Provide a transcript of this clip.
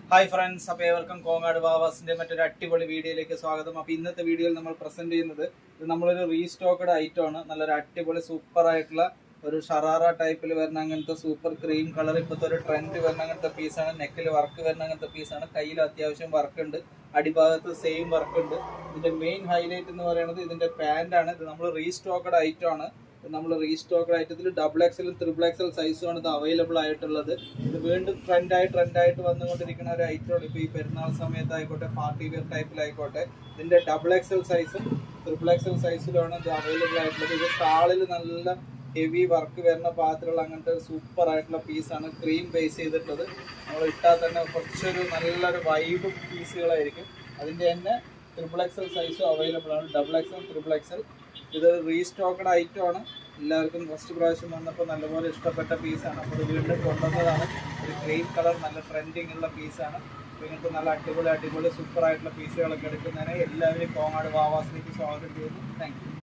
Hi friends, അപ്പോൾ ഏവർക്കും കോങ്ങാട് വാവാസിന്റെ മറ്റൊരു അടിപൊളി വീഡിയോയിലേക്ക് സ്വാഗതം. അപ്പോൾ ഇന്നത്തെ വീഡിയോയിൽ നമ്മൾ പ്രസന്റ് ചെയ്യുന്നത് ഇത് നമ്മളൊരു റീസ്റ്റോക്ക്ഡ് ഐറ്റം ആണ്. നല്ലൊരു അടിപൊളി സൂപ്പർ ആയിട്ടുള്ള ഒരു ഷറാറ ടൈപ്പിൽ വരുന്ന അങ്ങനത്തെ സൂപ്പർ ക്രീം കളർ ഇപ്പോഴത്തെ ഒരു ട്രെൻഡ് വരുന്ന അങ്ങനത്തെ പീസാണ്. നെക്കിൽ വർക്ക് വരുന്ന അങ്ങനത്തെ പീസാണ്. കയ്യിൽ അത്യാവശ്യം വർക്ക് ഉണ്ട്, അടിഭാഗത്ത് സെയിം വർക്ക് ഉണ്ട്. ഇതിന്റെ മെയിൻ ഹൈലൈറ്റ് എന്ന് പറയുന്നത് ഇതിന്റെ പാന്റ് ആണ്. ഇത് നമ്മൾ റീസ്റ്റോക്ക്ഡ് ഐറ്റം ആണ്. നമ്മൾ റീസ്റ്റോക്ക്ഡ് ഐറ്റത്തിൽ ഡബിൾ എക്സലും ത്രിബിൾ എക്സൽ സൈസുമാണ് ഇത് അവൈലബിൾ ആയിട്ടുള്ളത്. ഇത് വീണ്ടും ട്രെൻഡായിട്ട് വന്നുകൊണ്ടിരിക്കുന്ന ഒരു ഐറ്റമാണ്. ഇപ്പോൾ ഈ പെരുന്നാൾ സമയത്തായിക്കോട്ടെ, പാർട്ടി വെയർ ടൈപ്പിലായിക്കോട്ടെ, ഇതിന്റെ ഡബിൾ എക്സൽ സൈസും ത്രിബിൾ എക്സൽ സൈസിലാണ് ഇത് അവൈലബിൾ ആയിട്ടുള്ളത്. ഇത് ഷാളിൽ നല്ല ഹെവി വർക്ക് വരുന്ന പാത്രമുള്ള അങ്ങനത്തെ സൂപ്പർ ആയിട്ടുള്ള പീസാണ്. ക്രീം ബേസ് ചെയ്തിട്ടുള്ളത്. നമ്മൾ ഇട്ടാൽ തന്നെ കുറച്ചൊരു നല്ലൊരു വൈബ് പീസുകളായിരിക്കും. അതിൻ്റെ തന്നെ ത്രിബിൾ എക്സൽ സൈസും അവൈലബിൾ ആണ്. Double XL, triple XL. ഇത് റീസ്റ്റോക്ക്ഡ് ഐറ്റം ആണ്. എല്ലാവർക്കും ഫസ്റ്റ് പ്രാവശ്യം വന്നപ്പോൾ നല്ലപോലെ ഇഷ്ടപ്പെട്ട പീസാണ്. അപ്പോൾ ഇത് വീണ്ടും കൊണ്ടുവന്നതാണ്. ഒരു ക്രീം കളർ നല്ല ട്രെൻഡിങ് ഉള്ള പീസാണ്. നിങ്ങൾക്ക് നല്ല അടിപൊളി സൂപ്പർ ആയിട്ടുള്ള പീസുകളൊക്കെ എടുക്കുന്നതിന് എല്ലാവരും കോങ്ങാട് വാവാസിലേക്ക് സ്വാഗതം ചെയ്യുന്നു. Thank you.